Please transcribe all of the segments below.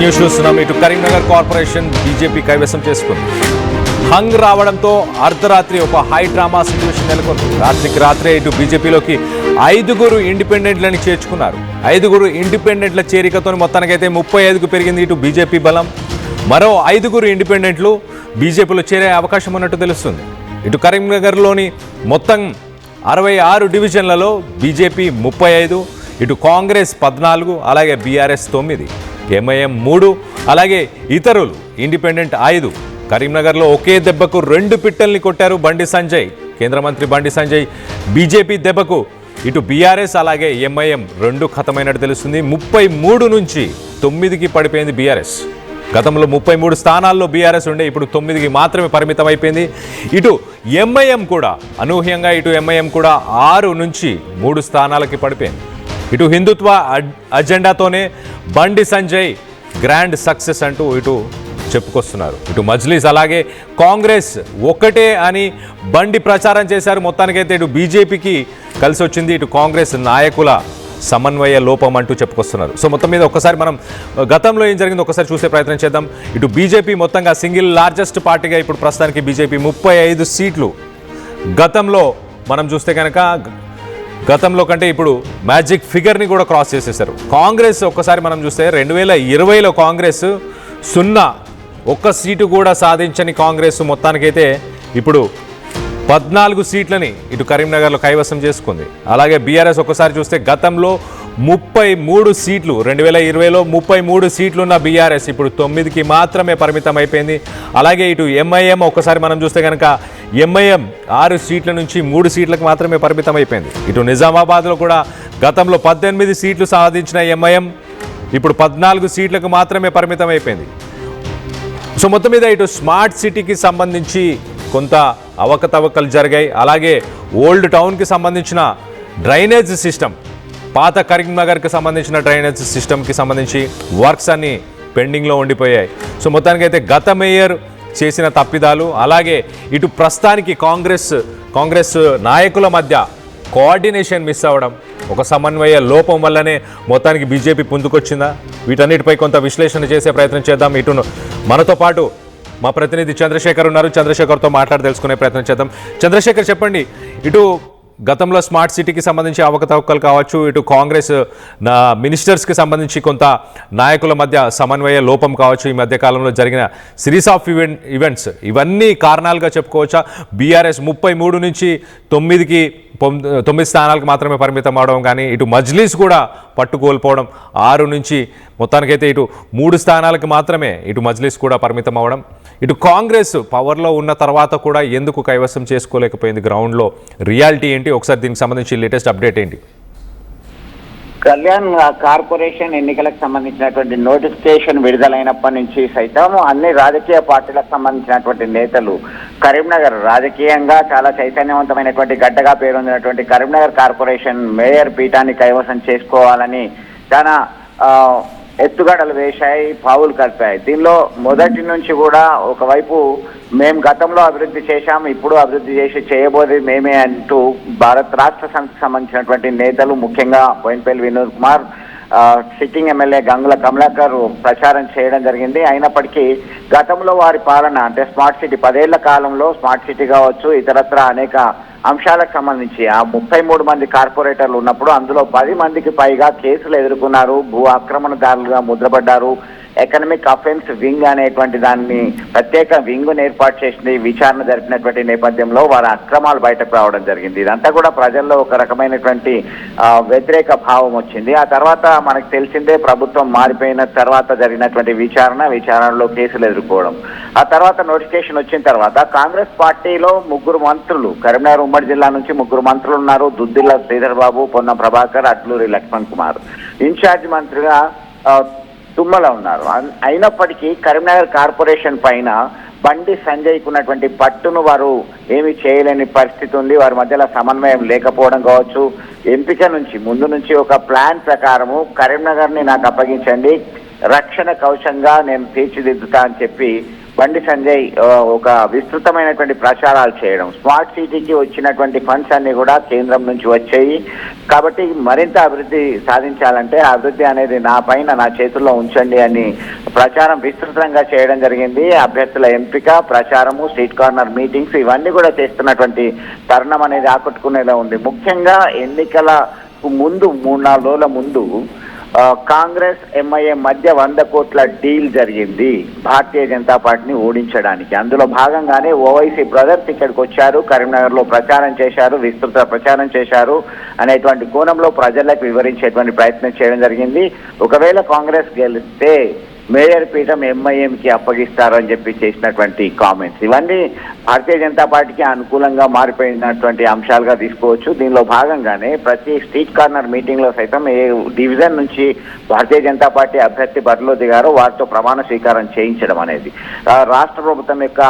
News చూస్తున్నాం. ఇటు Karimnagar corporation BJP కైవసం చేసుకుంది. హంగ్ రావడంతో అర్ధరాత్రి ఒక హై డ్రామా సిచ్యువేషన్ నెలకొంది. రాత్రికి రాత్రే ఇటు బీజేపీలోకి 5 ఇండిపెండెంట్లని చేర్చుకున్నారు. 5 ఇండిపెండెంట్ల చేరికతో మొత్తానికైతే 35కు పెరిగింది ఇటు బీజేపీ బలం. మరో 5 ఇండిపెండెంట్లు బీజేపీలో చేరే అవకాశం ఉన్నట్టు తెలుస్తుంది. ఇటు కరీంనగర్లోని మొత్తం 66 డివిజన్లలో బీజేపీ 35, ఇటు కాంగ్రెస్ 14, అలాగే బీఆర్ఎస్ 9, ఎంఐఎం 3, అలాగే ఇతరులు ఇండిపెండెంట్ 5. కరీంనగర్లో ఒకే దెబ్బకు 2 పిట్టల్ని కొట్టారు బండి సంజయ్. కేంద్ర మంత్రి బండి సంజయ్ బీజేపీ దెబ్బకు ఇటు బీఆర్ఎస్ అలాగే ఎంఐఎం 2 ఖతమైనట్టు తెలుస్తుంది. 33 నుంచి 9కి పడిపోయింది బీఆర్ఎస్. గతంలో 33 స్థానాల్లో బీఆర్ఎస్ ఉండే, ఇప్పుడు 9కి మాత్రమే పరిమితం అయిపోయింది. ఇటు ఎంఐఎం కూడా అనూహ్యంగా 6 నుంచి 3 స్థానాలకి పడిపోయింది. ఇటు హిందుత్వ అజెండాతోనే బండి సంజయ్ గ్రాండ్ సక్సెస్ అంటూ ఇటు చెప్పుకొస్తున్నారు. ఇటు మజ్లిస్ అలాగే కాంగ్రెస్ ఒక్కటే అని బండి ప్రచారం చేశారు. మొత్తానికైతే ఇటు బీజేపీకి కలిసి వచ్చింది. ఇటు కాంగ్రెస్ నాయకుల సమన్వయ లోపం అంటూ చెప్పుకొస్తున్నారు. సో మొత్తం మీద ఒక్కసారి మనం గతంలో ఏం జరిగిందో ఒకసారి చూసే ప్రయత్నం చేద్దాం. ఇటు బీజేపీ మొత్తంగా సింగిల్ లార్జెస్ట్ పార్టీగా ఇప్పుడు ప్రస్తుతానికి బీజేపీ 35 సీట్లు. గతంలో మనం చూస్తే కనుక గతంలో కంటే ఇప్పుడు మ్యాజిక్ ఫిగర్ని కూడా క్రాస్ చేసేసారు. కాంగ్రెస్ ఒక్కసారి మనం చూస్తే 2020లో కాంగ్రెస్ 1 సీటు కూడా సాధించని కాంగ్రెస్ మొత్తానికైతే ఇప్పుడు 14 సీట్లని ఇటు కరీంనగర్లో కైవసం చేసుకుంది. అలాగే బీఆర్ఎస్ ఒక్కసారి చూస్తే గతంలో 33 సీట్లు, 2020లో 33 సీట్లున్న బీఆర్ఎస్ ఇప్పుడు 9కి మాత్రమే పరిమితం అయిపోయింది. అలాగే ఇటు ఎంఐఎం ఒక్కసారి మనం చూస్తే కనుక ఎంఐఎం 6 సీట్ల నుంచి 3 సీట్లకు మాత్రమే పరిమితం అయిపోయింది. ఇటు నిజామాబాద్లో కూడా గతంలో 18 సీట్లు సాధించిన ఎంఐఎం ఇప్పుడు 14 సీట్లకు మాత్రమే పరిమితం అయిపోయింది. సో మొత్తం మీద ఇటు స్మార్ట్ సిటీకి సంబంధించి కొంత అవకతవకలు జరిగాయి. అలాగే ఓల్డ్ టౌన్కి సంబంధించిన డ్రైనేజ్ సిస్టమ్, పాత కరీంనగర్కి సంబంధించిన డ్రైనేజ్ సిస్టమ్కి సంబంధించి వర్క్స్ అన్నీ పెండింగ్లో ఉండిపోయాయి. సో మొత్తానికైతే గత మేయర్ చేసిన తప్పిదాలు, అలాగే ఇటు ప్రస్తుతానికి కాంగ్రెస్ నాయకుల మధ్య కోఆర్డినేషన్ మిస్ అవ్వడం, ఒక సమన్వయ లోపం వల్లనే మొత్తానికి బీజేపీ పుంజుకొచ్చిందా? వీటన్నిటిపై కొంత విశ్లేషణ చేసే ప్రయత్నం చేద్దాం. ఇటు మనతో పాటు మా ప్రతినిధి చంద్రశేఖర్ ఉన్నారు. చంద్రశేఖర్తో మాట్లాడి తెలుసుకునే ప్రయత్నం చేద్దాం. చంద్రశేఖర్, చెప్పండి, ఇటు గతంలో స్మార్ట్ సిటీకి సంబంధించి అవకతవకలు కావచ్చు, ఇటు కాంగ్రెస్ మినిస్టర్స్కి సంబంధించి కొంత నాయకుల మధ్య సమన్వయ లోపం కావచ్చు, ఈ మధ్య కాలంలో జరిగిన సిరీస్ ఆఫ్ ఈవెంట్స్ ఇవన్నీ కారణాలుగా చెప్పుకోవచ్చా? బీఆర్ఎస్ 33 నుంచి 9 స్థానాలకు మాత్రమే పరిమితం అవడం, కానీ ఇటు మజ్లిస్ కూడా పట్టుకోల్పోవడం, 6 నుంచి మొత్తానికైతే ఇటు 3 స్థానాలకు మాత్రమే ఇటు మజ్లిస్ కూడా పరిమితం అవడం, ఇటు కాంగ్రెస్ పవర్లో ఉన్న తర్వాత కూడా ఎందుకు కైవసం చేసుకోలేకపోయింది? గ్రౌండ్లో రియాలిటీ ఏంటి? ఒకసారి దీనికి సంబంధించి లేటెస్ట్ అప్డేట్ ఏంటి? కళ్యాణ్ కార్పొరేషన్ ఎన్నికలకు సంబంధించినటువంటి నోటిఫికేషన్ విడుదలైనప్పటి నుంచి సైతం అన్ని రాజకీయ పార్టీలకు సంబంధించినటువంటి నేతలు కరీంనగర్ రాజకీయంగా చాలా చైతన్యవంతమైనటువంటి గడ్డగా పేరొందినటువంటి కరీంనగర్ కార్పొరేషన్ మేయర్ పీఠాన్ని కైవసం చేసుకోవాలని చాలా ఎత్తుగడలు వేశాయి, పావులు కలిపాయి. దీనిలో మొదటి నుంచి కూడా ఒకవైపు మేము గతంలో అభివృద్ధి చేశాం, ఇప్పుడు అభివృద్ధి చేయబోదే మేమే అంటూ భారత్ రాష్ట్ర సమితికి సంబంధించినటువంటి నేతలు, ముఖ్యంగా బోయినపల్లి వినోద్ కుమార్, సిట్టింగ్ ఎమ్మెల్యే గంగుల కమలాకర్ ప్రచారం చేయడం జరిగింది. అయినప్పటికీ గతంలో వారి పాలన అంటే స్మార్ట్ సిటీ 10 ఏళ్ల కాలంలో స్మార్ట్ సిటీ కావచ్చు, ఇతరత్ర అనేక అంశాలకు సంబంధించి ఆ 33 మంది కార్పొరేటర్లు ఉన్నప్పుడు అందులో 10 మందికి పైగా కేసులు ఎదుర్కొన్నారు, భూ ఆక్రమణదారులుగా ముద్రపడ్డారు. ఎకనామిక్ అఫెన్స్ వింగ్ అనేటువంటి దాన్ని ప్రత్యేక వింగ్ను ఏర్పాటు చేసింది. విచారణ జరిపినటువంటి నేపథ్యంలో వారి అక్రమాలు బయటకు రావడం జరిగింది. ఇదంతా కూడా ప్రజల్లో ఒక రకమైనటువంటి వ్యతిరేక భావం వచ్చింది. ఆ తర్వాత మనకు తెలిసిందే, ప్రభుత్వం మారిపోయిన తర్వాత జరిగినటువంటి విచారణలో కేసులు ఎదుర్కోవడం, ఆ తర్వాత నోటిఫికేషన్ వచ్చిన తర్వాత కాంగ్రెస్ పార్టీలో 3 మంత్రులు, కరీంనగర్ ఉమ్మడి జిల్లా నుంచి 3 మంత్రులు ఉన్నారు. దుద్దిల్ల శ్రీధర్ బాబు, పొన్నం ప్రభాకర్, అట్లూరి లక్ష్మణ్ కుమార్. ఇన్ఛార్జ్ మంత్రిగా తుమ్మల ఉన్నారు. అయినప్పటికీ కరీంనగర్ కార్పొరేషన్ పైన బండి సంజయ్కు ఉన్నటువంటి పట్టును వారు ఏమీ చేయలేని పరిస్థితి ఉంది. వారి మధ్యలో సమన్వయం లేకపోవడం కావచ్చు, ఎంపిక నుంచి ముందు నుంచి ఒక ప్లాన్ ప్రకారము కరీంనగర్ని నాకు అప్పగించండి, రక్షణ కవచంగా నేను తీర్చిదిద్దుతా అని చెప్పి బండి సంజయ్ ఒక విస్తృతమైనటువంటి ప్రచారాలు చేయడం, స్మార్ట్ సిటీకి వచ్చినటువంటి ఫండ్స్ అన్ని కూడా కేంద్రం నుంచి వచ్చాయి కాబట్టి మరింత అభివృద్ధి సాధించాలంటే అభివృద్ధి అనేది నా చేతుల్లో ఉంచండి అని ప్రచారం విస్తృతంగా చేయడం జరిగింది. అభ్యర్థుల ఎంపిక, ప్రచారము, స్ట్రీట్ కార్నర్ మీటింగ్స్ ఇవన్నీ కూడా చేస్తున్నటువంటి తరుణం అనేది ఆకట్టుకునేలా ఉంది. ముఖ్యంగా ఎన్నికల ముందు 3-4 రోజుల ముందు కాంగ్రెస్ ఎంఐఎం మధ్య 100 కోట్ల డీల్ జరిగింది భారతీయ జనతా పార్టీని ఓడించడానికి. అందులో భాగంగానే ఓవైసీ బ్రదర్స్ ఇక్కడికి వచ్చారు, కరీంనగర్ లో ప్రచారం చేశారు, విస్తృత ప్రచారం చేశారు అనేటువంటి కోణంలో ప్రజలకు వివరించేటువంటి ప్రయత్నం చేయడం జరిగింది. ఒకవేళ కాంగ్రెస్ గెలిస్తే మేయర్ పీఠం ఎంఐఎంకి అప్పగిస్తారు అని చెప్పి చేసినటువంటి కామెంట్స్ ఇవన్నీ భారతీయ జనతా పార్టీకి అనుకూలంగా మారిపోయినటువంటి అంశాలుగా తీసుకోవచ్చు. దీనిలో భాగంగానే ప్రతి స్ట్రీట్ కార్నర్ మీటింగ్ లో సైతం ఏ డివిజన్ నుంచి భారతీయ జనతా పార్టీ అభ్యర్థి బరిలో దిగారో వారితో ప్రమాణ స్వీకారం చేయించడం అనేది రాష్ట్ర ప్రభుత్వం యొక్క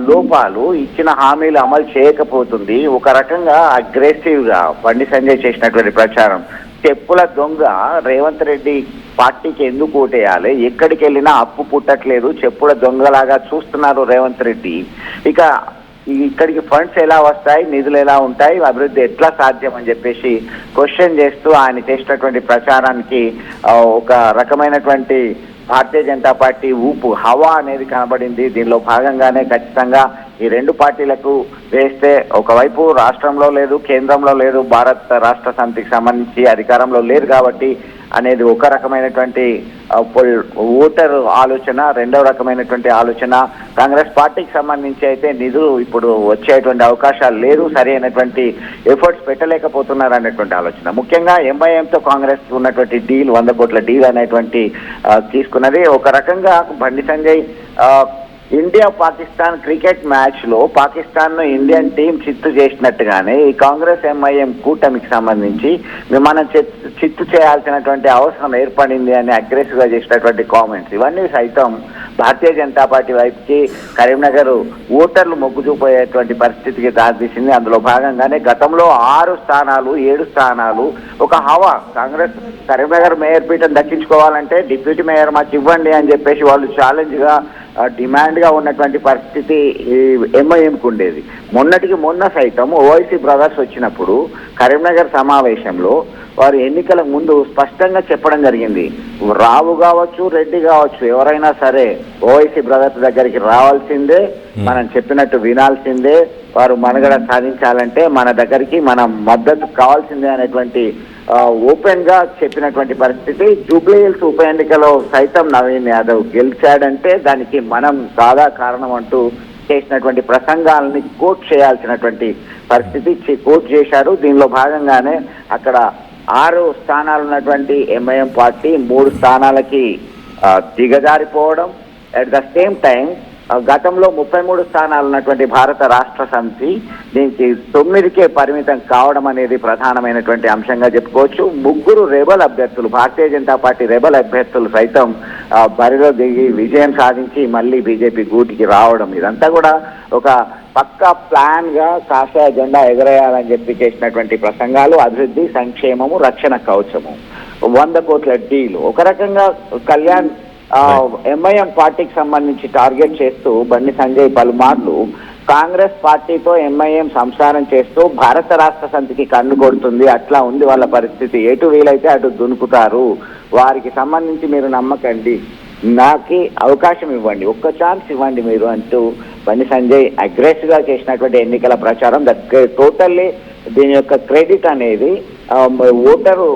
లోపాలు, ఇచ్చిన హామీలు అమలు చేయకపోతుంది. ఒక రకంగా అగ్రెసివ్ గా బండి సంజయ్ చేసినటువంటి ప్రచారం, చెప్పుల దొంగ రేవంత్ రెడ్డి పార్టీకి ఎందుకు ఓటేయాలి, ఎక్కడికి వెళ్ళినా అప్పు పుట్టట్లేదు, చెప్పుల దొంగలాగా చూస్తున్నారు రేవంత్ రెడ్డి, ఇక ఇక్కడికి ఫండ్స్ ఎలా వస్తాయి, నిధులు ఎలా ఉంటాయి, అభివృద్ధి ఎట్లా సాధ్యం అని చెప్పేసి క్వశ్చన్ చేస్తూ ఆయన చేసినటువంటి ప్రచారానికి ఒక రకమైనటువంటి భారతీయ జనతా పార్టీ ఊపు హవా అనేది కనబడింది. దీనిలో భాగంగానే ఖచ్చితంగా ఈ రెండు పార్టీలకు వేస్తే ఒకవైపు రాష్ట్రంలో లేదు, కేంద్రంలో లేదు, భారత రాష్ట్ర సమితికి సంబంధించి అధికారంలో లేదు కాబట్టి అనేది ఒక రకమైనటువంటి ఓటర్ ఆలోచన. రెండవ రకమైనటువంటి ఆలోచన, కాంగ్రెస్ పార్టీకి సంబంధించి అయితే నిధులు ఇప్పుడు వచ్చేటువంటి అవకాశాలు లేదు, సరి అయినటువంటి ఎఫర్ట్స్ పెట్టలేకపోతున్నారు అనేటువంటి ఆలోచన. ముఖ్యంగా ఎంఐఎంతో కాంగ్రెస్ ఉన్నటువంటి డీల్ 100 కోట్ల డీల్ అనేటువంటి తీసుకున్నది. ఒక రకంగా Bandi Sanjay India Pakistan cricket match లో పాకిస్తాన్ ను ఇండియన్ టీం చిత్తు చేసినట్టుగానే ఈ కాంగ్రెస్ ఎంఐఎం కూటమికి సంబంధించి మనం చిత్తు చేయాల్సినటువంటి అవసరం ఏర్పడింది అని అగ్రెసివ్ గా చేసినటువంటి కామెంట్స్ ఇవన్నీ సైతం భారతీయ జనతా పార్టీ వైపుకి కరీంనగర్ ఓటర్లు మొగ్గు చూపోయేటువంటి పరిస్థితికి దారితీసింది. అందులో భాగంగానే గతంలో 6 స్థానాలు 7 స్థానాలు ఒక హవా, కాంగ్రెస్ కరీంనగర్ మేయర్ పీఠం దక్కించుకోవాలంటే డిప్యూటీ మేయర్ మాకు ఇవ్వండి అని చెప్పేసి వాళ్ళు ఛాలెంజ్ గా డిమాండ్ గా ఉన్నటువంటి పరిస్థితి ఎంఐఎంకు ఉండేది. మొన్నటికి మొన్న సైతం ఓవైసీ బ్రదర్స్ వచ్చినప్పుడు కరీంనగర్ సమావేశంలో వారు ఎన్నికలకు ముందు స్పష్టంగా చెప్పడం జరిగింది, రావు కావచ్చు, రెడ్డి కావచ్చు, ఎవరైనా సరే ఓవైసీ బ్రదర్స్ దగ్గరికి రావాల్సిందే, మనం చెప్పినట్టు వినాల్సిందే, వారు మనుగడ సాధించాలంటే మన దగ్గరికి మనం మద్దతు కావాల్సిందే అనేటువంటి ఓపెన్ గా చెప్పినటువంటి పరిస్థితి. జూబ్లీ హిల్స్ ఉప ఎన్నికలో సైతం నవీన్ యాదవ్ గెలిచాడంటే దానికి మనం కాదా కారణం అంటూ చేసినటువంటి ప్రసంగాలని కోట్ చేయాల్సినటువంటి పరిస్థితి కోట్ చేశారు. దీనిలో భాగంగానే అక్కడ 6 స్థానాలు ఉన్నటువంటి ఎంఐఎం పార్టీ 3 స్థానాలకి దిగజారిపోవడం, అట్ ద సేమ్ టైం గతంలో 33 స్థానాలు ఉన్నటువంటి భారత రాష్ట్ర సమితి దీనికి 9కే పరిమితం కావడం అనేది ప్రధానమైనటువంటి అంశంగా చెప్పుకోవచ్చు. 3 రెబల్ అభ్యర్థులు, భారతీయ జనతా పార్టీ రెబల్ అభ్యర్థులు సైతం బరిలో దిగి విజయం సాధించి మళ్ళీ బీజేపీ గూటికి రావడం, ఇదంతా కూడా ఒక పక్కా ప్లాన్ గా కాషాయ జెండా ఎగరేయాలని చెప్పి చేసినటువంటి ప్రసంగాలు, అభివృద్ధి, సంక్షేమము, రక్షణ కవచము, 100 కోట్ల డీల్. ఒక రకంగా కళ్యాణ్ ఎంఐఎం పార్టీకి సంబంధించి టార్గెట్ చేస్తూ బండి సంజయ్ పలుమార్లు కాంగ్రెస్ పార్టీతో ఎంఐఎం సంసారం చేస్తూ భారత రాష్ట్ర సమితికి కన్ను కొడుతుంది, అట్లా ఉంది వాళ్ళ పరిస్థితి, ఎటు వీలైతే అటు దునుకుతారు, వారికి సంబంధించి మీరు నమ్మకండి, నాకు అవకాశం ఇవ్వండి, ఒక్క ఛాన్స్ ఇవ్వండి మీరు అంటూ బండి సంజయ్ అగ్రెసివ్ గా చేసినటువంటి ఎన్నికల ప్రచారం టోటల్లీ దీని యొక్క క్రెడిట్ అనేది ఓటరు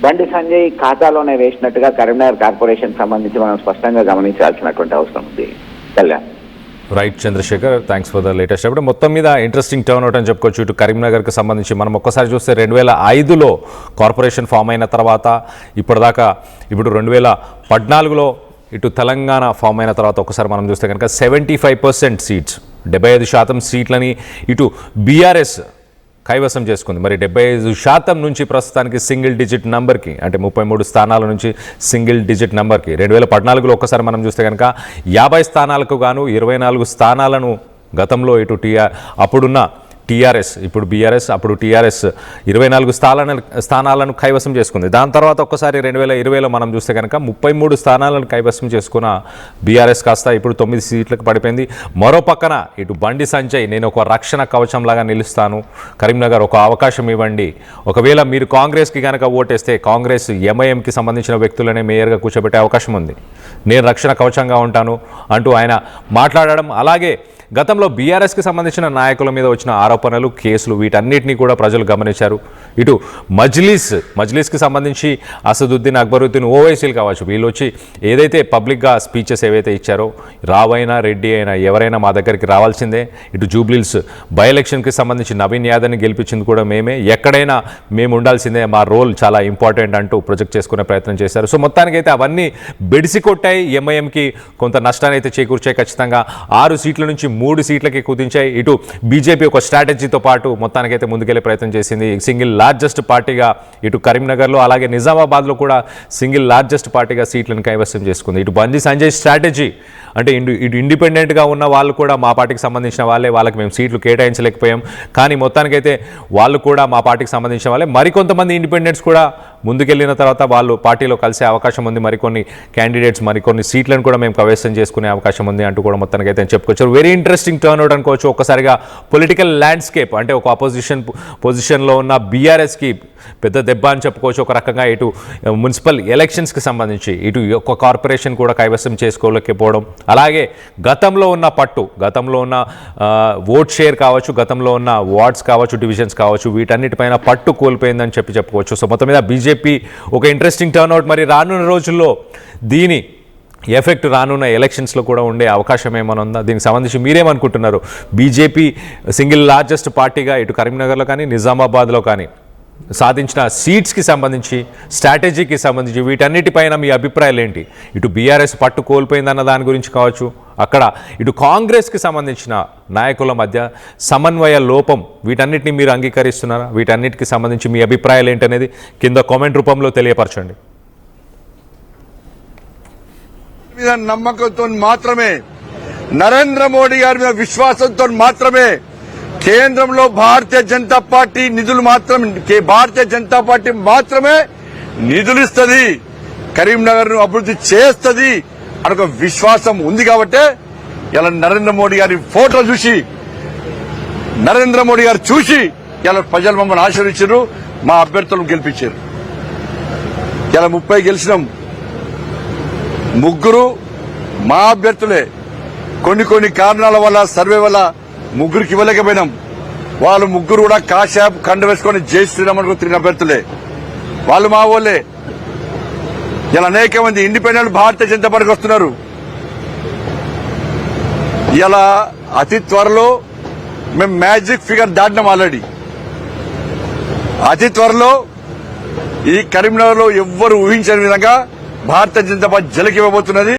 బండి సంజయ్ ఖాతాలోనే వేసినట్టుగా కరీంనగర్ కార్పొరేషన్ సంబంధించి మనం స్పష్టంగా గమనించాల్సినటువంటి అవసరం ఉంది. Kalyan. Right Chandrasekhar, thanks for the latest update. మొత్తం మీద ఇంట్రెస్టింగ్ టర్న్ అవుట్ అని చెప్పుకోవచ్చు. ఇటు కరీంనగర్కి సంబంధించి మనం ఒక్కసారి చూస్తే 2005లో కార్పొరేషన్ ఫామ్ అయిన తర్వాత ఇప్పటిదాకా ఇప్పుడు 2014లో ఇటు తెలంగాణ ఫామ్ అయిన తర్వాత ఒకసారి మనం చూస్తే కనుక 75% సీట్స్, 75% సీట్లని ఇటు బీఆర్ఎస్ కైవసం చేసుకుంది. మరి 75% నుంచి ప్రస్తుతానికి సింగిల్ డిజిట్ నెంబర్కి, అంటే 33 స్థానాల నుంచి సింగిల్ డిజిట్ నెంబర్కి 2014లో ఒక్కసారి మనం చూస్తే కనుక 50 స్థానాలకు గాను 24 స్థానాలను గతంలో ఇటు అప్పుడున్న టీఆర్ఎస్, ఇప్పుడు బీఆర్ఎస్, అప్పుడు టీఆర్ఎస్ 24 స్థానాలను కైవసం చేసుకుంది. దాని తర్వాత ఒక్కసారి 2020లో మనం చూస్తే కనుక 33 స్థానాలను కైవసం చేసుకున్న బీఆర్ఎస్ కాస్త ఇప్పుడు 9 సీట్లకు పడిపోయింది. మరో పక్కన ఇటు బండి సంజయ్, నేను ఒక రక్షణ కవచంలాగా నిలుస్తాను, కరీంనగర్ ఒక అవకాశం ఇవ్వండి, ఒకవేళ మీరు కాంగ్రెస్కి కనుక ఓటేస్తే కాంగ్రెస్ ఎంఐఎంకి సంబంధించిన వ్యక్తులనే మేయర్గా కూర్చోబెట్టే అవకాశం ఉంది, నేను రక్షణ కవచంగా ఉంటాను అంటూ ఆయన మాట్లాడడం. అలాగే గతంలో బీఆర్ఎస్కి సంబంధించిన నాయకుల మీద వచ్చిన ఆరోపణలు, కేసులు, వీటన్నిటినీ కూడా ప్రజలు గమనించారు. ఇటు మజ్లిస్కి సంబంధించి అసదుద్దీన్, అక్బరుద్దీన్, ఓవైసీలు కావచ్చు, వీళ్ళు వచ్చి ఏదైతే పబ్లిక్గా స్పీచెస్ ఏవైతే ఇచ్చారో, రావైనా రెడ్డి అయినా ఎవరైనా మా దగ్గరికి రావాల్సిందే. ఇటు జూబ్లీహిల్స్ బై ఎలక్షన్కి సంబంధించి నవీన్ యాదవ్ని గెలిపించింది కూడా మేమే, ఎక్కడైనా మేము ఉండాల్సిందే, మా రోల్ చాలా ఇంపార్టెంట్ అంటూ ప్రొజెక్ట్ చేసుకునే ప్రయత్నం చేశారు. సో మొత్తానికైతే అవన్నీ బెడిసి కొట్టాయి, ఎంఐఎంకి కొంత నష్టాన్ని అయితే చేకూర్చాయి. ఖచ్చితంగా 6 సీట్ల నుంచి 3 సీట్లకి కుదించాయి. ఇటు బీజేపీ ఒక స్ట్రాటజీతో పాటు మొత్తానికైతే ముందుకెళ్లే ప్రయత్నం చేసింది. సింగిల్ లార్జెస్ట్ పార్టీగా ఇటు కరీంనగర్లో అలాగే నిజామాబాద్లో కూడా సింగిల్ లార్జెస్ట్ పార్టీగా సీట్లను కైవసం చేసుకుంది. ఇటు బండి సంజయ్ స్ట్రాటజీ అంటే ఇటు ఇండిపెండెంట్గా ఉన్న వాళ్ళు కూడా మా పార్టీకి సంబంధించిన వాళ్ళే, వాళ్ళకి మేము సీట్లు కేటాయించలేకపోయాం, కానీ మొత్తానికైతే వాళ్ళు కూడా మా పార్టీకి సంబంధించిన వాళ్ళే. మరికొంతమంది ఇండిపెండెంట్స్ కూడా ముందుకెళ్ళిన తర్వాత వాళ్ళు పార్టీలో కలిసే అవకాశం ఉంది, మరికొన్ని క్యాండిడేట్స్ మరికొన్ని సీట్లను కూడా మేము కైవసం చేసుకునే అవకాశం ఉంది అంటూ కూడా మొత్తానికైతే చెప్పుకోవచ్చు. వెరీ ఇంట్రెస్టింగ్ టర్న్ అవుట్ అనుకోవచ్చు. ఒక్కసారిగా పొలిటికల్ ల్యాండ్స్కేప్ అంటే ఒక అపోజిషన్ పొజిషన్లో ఉన్న బీఆర్ఎస్కి పెద్ద దెబ్బ అని చెప్పుకోవచ్చు. ఒక రకంగా ఇటు మున్సిపల్ ఎలక్షన్స్కి సంబంధించి ఇటు ఒక కార్పొరేషన్ కూడా కైవసం చేసుకోలేకపోవడం, అలాగే గతంలో ఉన్న పట్టు, గతంలో ఉన్న ఓట్ షేర్ కావచ్చు, గతంలో ఉన్న వార్డ్స్ కావచ్చు, డివిజన్స్ కావచ్చు, వీటన్నిటిపైన పట్టు కోల్పోయిందని చెప్పుకోవచ్చు. సో మొత్తం మీద బీజేపీ ఒక ఇంట్రెస్టింగ్ టర్న్అవుట్. మరి రానున్న రోజుల్లో దీని ఎఫెక్ట్ రానున్న ఎలక్షన్స్లో కూడా ఉండే అవకాశం ఏమైనా ఉందా? దీనికి సంబంధించి మీరేమనుకుంటున్నారు? బీజేపీ సింగిల్ లార్జెస్ట్ పార్టీగా ఇటు కరీంనగర్లో కానీ నిజామాబాద్లో కానీ సాధించిన సీట్స్కి సంబంధించి, స్ట్రాటజీకి సంబంధించి వీటన్నిటిపైన మీ అభిప్రాయాలు ఏంటి? ఇటు బీఆర్ఎస్ పట్టు కోల్పోయిందన్న దాని గురించి కావచ్చు, అక్కడ ఇటు కాంగ్రెస్కి సంబంధించిన నాయకుల మధ్య సమన్వయ లోపం, వీటన్నిటిని మీరు అంగీకరిస్తున్నారా? వీటన్నిటికి సంబంధించి మీ అభిప్రాయాలు ఏంటనేది కింద కామెంట్ రూపంలో తెలియపరచండి. మీద నమ్మకంతో మాత్రమే, నరేంద్ర మోడీ గారి మీద విశ్వాసంతో మాత్రమే కేంద్రంలో భారతీయ జనతా పార్టీ నిధులు మాత్రమే నిధులు ఇస్తుంది, కరీంనగర్ ను అభివృద్ధి చేస్తుంది అని ఒక విశ్వాసం ఉంది. కాబట్టి ఇలా నరేంద్ర మోడీ గారి ఫోటో చూసి, నరేంద్ర మోడీ గారు చూసి ఇలా ప్రజలు మమ్మల్ని ఆశీర్వదించారు, మా అభ్యర్థులను గెలిపించారు. ఇలా 30 గెలిచినాం, 3 మా అభ్యర్థులే. కొన్ని కారణాల వల్ల, సర్వే వల్ల 3కి ఇవ్వలేకపోయినాం. వాళ్ళు 3 కూడా కాశాప్ కండ వేసుకొని జై శ్రీరామ్ అనుకుని తిరిగిన అభ్యర్థులే, వాళ్ళు మా వాళ్ళే. ఇలా అనేక మంది ఇండిపెండెంట్ భారతీయ జనతా పార్టీకి వస్తున్నారు. ఇలా అతి త్వరలో మేము మ్యాజిక్ ఫిగర్ దాటినాం ఆల్రెడీ. అతి త్వరలో ఈ కరీంనగర్ లో ఎవ్వరు ఊహించని విధంగా భారతీయ జనతా పార్టీ జలకివ్వబోతున్నది.